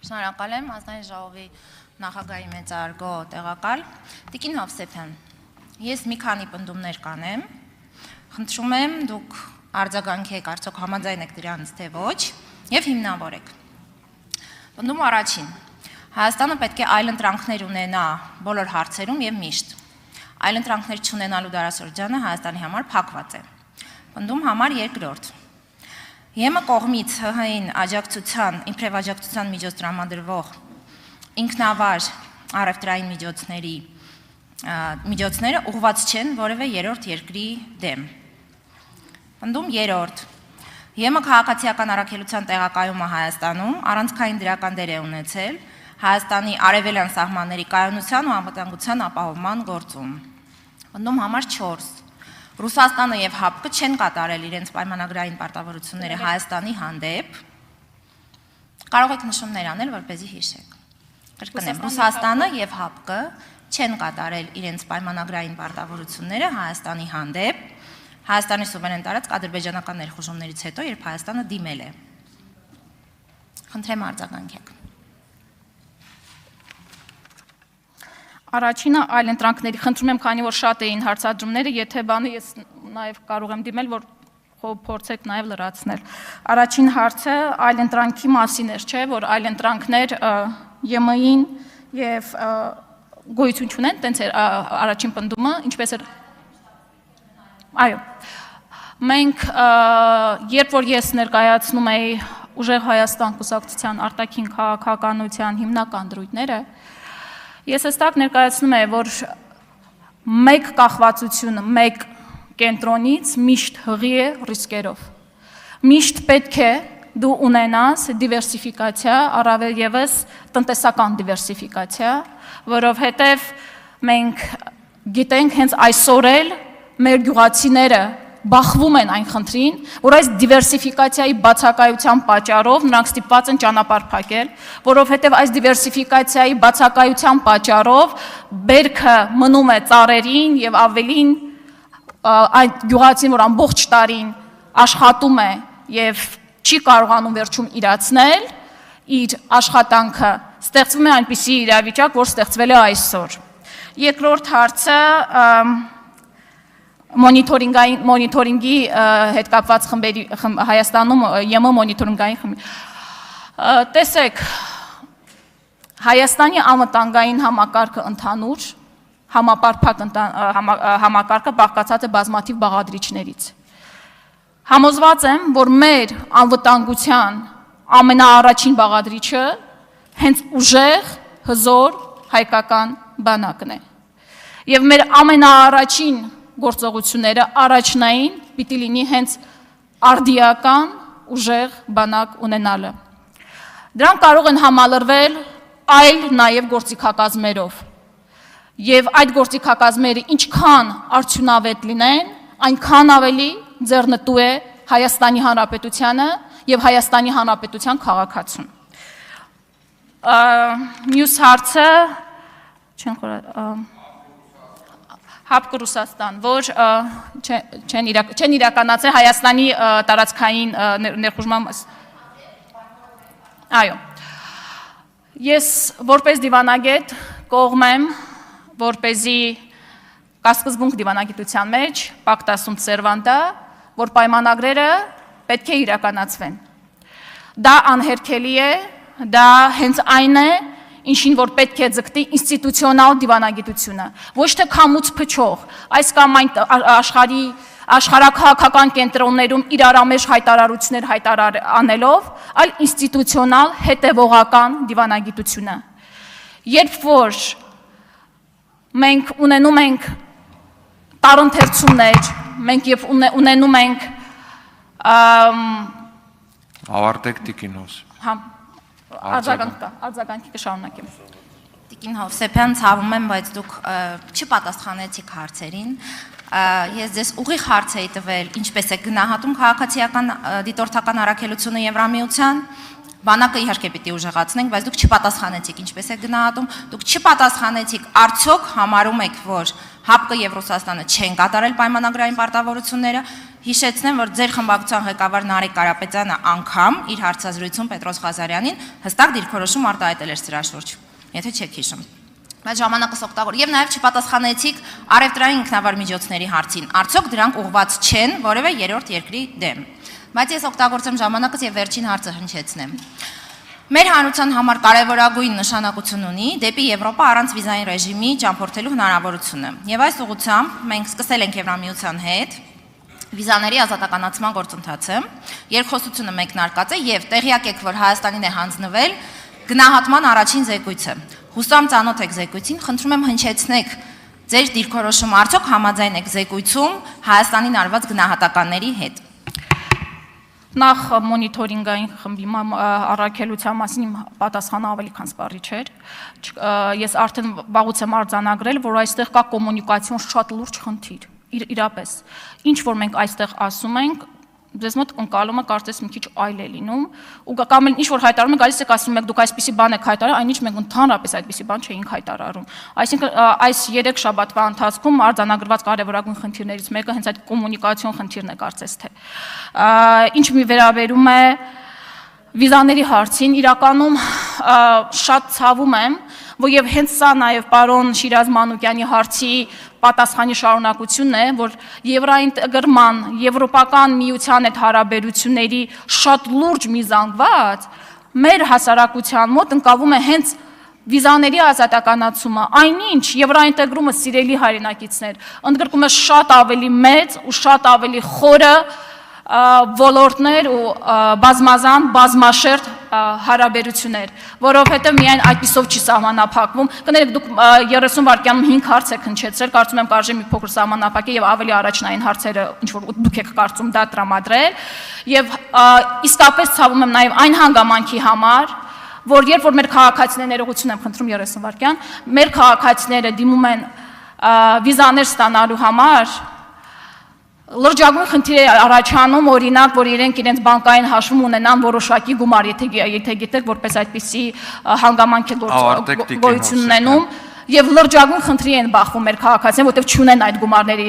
Շնորհակալ եմ ազգային ժողովի նախագահի մեծարգո տեղակալ Տիկին Հովսեփյան։ Ես մի քանի պնդումներ կանեմ։ Խնդրում եմ դուք արձագանքեք, արդյոք համաձայն եք դրանից թե ոչ, եւ հիմնավորեք։ Պնդում առաջին. Հայաստանը պետք է այլընտրանքներ ունենա բոլոր հարցերում եւ միշտ։ Այլընտրանքներ չունենալու դարաշրջանը Հայաստանի համար փակված է։ Պնդում համար երկրորդ. ԵՄ կողմից ՀՀ-ին աջակցության, իբրև աջակցության միջոց տրամադրվող ինքնավար առևտրային միջոցները ուղղված չեն որևէ երրորդ երկրի դեմ։ Պնդում երրորդ. ԵՄ քաղաքացիական առաքելության տեղակայումը Հայաստանում առանցքային դրական դեր է ունեցել Հայաստանի արևելյան սահմանների կայունության ու անվտանգության ապահովման գործում։ Պնդում համար 4. Ռուսաստանը եւ ՀԱՊԿ-ը չեն կատարել իրենց պայմանագրային պարտավորությունները Հայաստանի հանդեպ։ Կարող եք նշումներ անել, որպեսզի հիշեք։ Կրկնեմ, Ռուսաստանը եւ ՀԱՊԿ-ը չեն կատարել իրենց պայմանագրային պարտավորությունները Հայաստանի հանդեպ Հայաստանի սուվերեն տարածք ադրբեջանական ներխուժումներից հետո, երբ Հայաստանը դիմել է։ Խնդրեմ արձագանքեք։ Առաջինը այլընտրանքների, խնդրում եմ, քանի որ շատ էին հարցադրումները, եթե բանը ես նաև կարող եմ դիմել, որ փորձեք նաև լրացնել։ Առաջին հարցը այլընտրանքի մասին էր, չէ, որ այլընտրանքներ ԵՄ-ին եւ գոյություն չունեն, տենց էր առաջին պնդումը, ինչպես էր։ Այո։ Մենք երբ որ ես ներկայացնում էի Ուժեղ Հայաստան կուսակցության արտաքին քաղաքականության հիմնական դրույթները, ես հստակ ներկայացնում եմ, որ մեկ կախվածությունը, մեկ կենտրոնից միշտ հղի է ռիսկերով։ Միշտ պետք է դու ունենաս դիվերսիֆիկացիա, առավել ևս տնտեսական դիվերսիֆիկացիա, որովհետև մենք գիտենք հենց այսօր էլ մեր գյուղացիները բախվում են այն խնդրին, որ այս դիվերսիֆիկացիայի բացակայության պատճառով նրանք ստիպված են ճանապարհ փակել, որովհետև այս դիվերսիֆիկացիայի բացակայության պատճառով բերքը մնում է ծառերին եւ ավելին այդ գյուղացին, որ ամբողջ տարին աշխատում է եւ չի կարողանում վերջում իրացնել իր աշխատանքը, ստեղծվում է այնպիսի իրավիճակ, որ ստեղծվել է այսօր։ Երկրորդ հարցը մոնիտորինգի հետ կապված խմբերի Հայաստանում ԵՄ մոնիտորինգային խմբի։ Տեսեք, Հայաստանի անվտանգային համակարգը ընդհանուր համապարփակ համակարգը բաղկացած է բազմաթիվ բաղադրիչներից։ Համոզված եմ, որ մեր անվտանգության ամենաառաջին բաղադրիչը հենց ուժեղ, հզոր հայկական բանակն է։ Եվ մեր ամենաառաջին գործողությունները առաջնային պիտի լինի հենց արդիական ուժեղ բանակ ունենալը։ Դրանք կարող են համալրվել այլ նաև գործիքակազմերով։ Եվ այդ գործիքակազմերը ինչքան արդյունավետ լինեն, այնքան ավելի ձեռնտու է Հայաստանի Հանրապետությանը եւ Հայաստանի Հանրապետության քաղաքացուն։ Մյուս հարցը ՀԱՊԿ Ռուսաստան, որ չեն իրականացել Հայաստանի տարածքային ներխուժման։ Այո։ Ես որպես դիվանագետ կողմ եմ, որպեսզի կասկզբունք դիվանագիտության մեջ պակտասում սերվանտա, որ պայմանագրերը պետք է իրականացվեն։ Դա անհերքելի է, դա հենց այն է, ինչին որ պետք է ձգտի ինստիտուցիոնալ դիվանագիտությունը, ոչ թե քամուց փչող, այս կամ այն աշխարհաքաղաքական կենտրոններում իրարամեջ հայտարարություններ անելով, այլ ինստիտուցիոնալ հետևողական դիվանագիտությունը։ Երբ որ մենք ունենում ենք տարընթերցումներ, մենք եւ ունենում ենք ավարտեք Տիկինոս։ Հա արձագանքի կշարունակեմ։ Տիկին Հովսեփյան, ցավում եմ, բայց դուք չպատասխանեցիք հարցերին։ Ես ձեզ ուղիղ հարց էի տվել, ինչպես է գնահատում քաղաքացիական դիտորդական առաքելությունը Եվրամիության, Բանակը իհարկե պիտի ուժեղացնենք, բայց դուք չպատասխանեցիք, ինչպես եք գնահատում, դուք չպատասխանեցիք, արդյոք համարում եք, որ ՀԱՊԿ եւ Ռուսաստանը չեն կատարել պայմանագրային պարտավորությունները։ Հիշեցնեմ, որ ձեր խմբակցության ղեկավար Նարեկ Կարապետյանը անգամ իր հարցազրույցում Պետրոս Ղազարյանին հստակ դիրքորոշում արտահայտել էր սրա շուրջ, եթե չեք հիշում։ Բայց ժամանակս օգտագոր եւ նաեւ չպատասխանեցիք առևտրային ինքնավար միջոցների հարցին։ Արդյոք դրանք ուղղված չեն որևէ երրորդ երկրի դեմ։ Բայց ես օգտագործեմ ժամանակս եւ վերջին հարցը հնչեցնեմ։ Մեր հանրության համար կարևորագույն նշանակություն ունի դեպի Եվրոպա առանց վիզային ռեժիմի ճամփորդելու հնարավորությունը։ Եվ այս ուղղությամբ մենք սկսել ենք Եվրամիության հետ վիզաների ազատականացման գործընթացը, երկխոսությունը մեկնարկած է եւ տեղյակ եք, որ Հայաստանին է հանձնվել գնահատման առաջին զեկույցը։ Հուսամ ծանոթ եք զեկույցին, խնդրում եմ հնչեցնեք ձեր դիրքորոշումը, արդյոք համաձայն եք զեկույցում Հայաստանին արված գնահատականների հետ։ Նախ մոնիթորինգային խմբի առաքելության մասին իմ պատասխանը ավելի քան սպառիչ էր։ Ես արդեն վաղուց եմ արձանագրել, որ այստեղ կա կոմունիկացիոն շատ լուրջ խնդիր, իրապես։ Ինչ որ մենք այստեղ ասում ենք, ձեզ մոտ ընկալումը կարծես մի քիչ այլ է լինում, ու կամ էլ ինչ որ հայտարարում եք, գալիս եք ասում եք դուք այսպիսի բան եք հայտարարում, այնինչ մենք ընդհանրապես այդպիսի բան չէինք հայտարարում։ Այսինքն այս 3 շաբաթվա ընթացքում արձանագրված կարևորագույն խնդիրներից մեկը հենց այդ կոմունիկացիոն խնդիրն է կարծես թե։ Ինչ մի վերաբերում է վիզաների հարցին, իրականում շատ ցավում եմ, որ եւ հենց սա նաեւ պարոն Շիրազ Մանուկյանի հարցի պատասխանի շարունակությունն է, որ եվրոինտեգրման, եվրոպական միության հետ հարաբերությունների շատ լուրջ մի զանգված մեր հասարակության մոտ ընկալվում է հենց վիզաների ազատականացումը, այնինչ եվրոինտեգրումը սիրելի հայրենակիցներ, ընդգրկում է շատ ավելի մեծ ու շատ ավելի խորը ոլորտներ ու բազմազան, բազմաշերտ հարաբերություններ, որովհետև միայն այդպիսով չի սահմանափակվում։ Կներեք, դուք 30 վայրկյանում 5 հարց եք հնչեցրել, կարծում եմ կարժե մի փոքր սահմանափակել եւ ավելի առաջնային հարցերը, ինչ որ դուք եք կարծում դա տրամադրել, եւ իսկապես ցավում եմ նաեւ այն հանգամանքի համար, որ երբ որ մեր քաղաքացիները ներողություն եմ խնդրում 30 վայրկյան, մեր քաղաքացիները դիմում են վիզաներ ստանալու համար, լրջագույն խնդիր է առաջանում, օրինակ, որ իրենց բանկային հաշվում ունենան որոշակի գումար, եթե գիտեք, որպես այդպիսի հանգամանք է գոյություն ունենում, եւ լրջագույն խնդրի են բախվում մեր քաղաքացիները, որտեղ չունեն այդ գումարները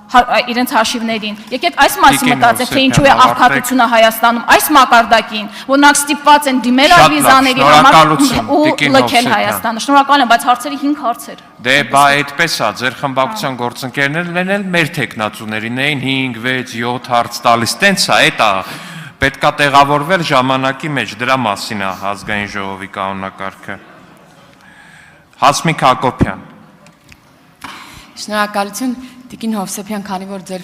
իրենց հաշիվներին։ Եկեք այս մասին մտածենք, թե ինչու է աղքատությունը Հայաստանում այս մակարդակին, որ նրանք ստիպված են դիմել այդ վիզաների համար ու լքել Հայաստանը։ Շնորհակալ եմ, բայց հարցերի 5 հարցեր։ Դե բա այդպես է, ձեր խմբակցության գործընկերներն էլ մեր տեխնացուներին էին 5, 6, 7 հարց տալիս, տենց է, դա պետքա տեղավորվել ժամանակի մեջ, դրա մասին է ազգային ժողովի կանոնակարգը։ Հասմիկ Հակոբյան։ Շնորհակալություն Տիկին Հովսեփյան, քանի որ ձեր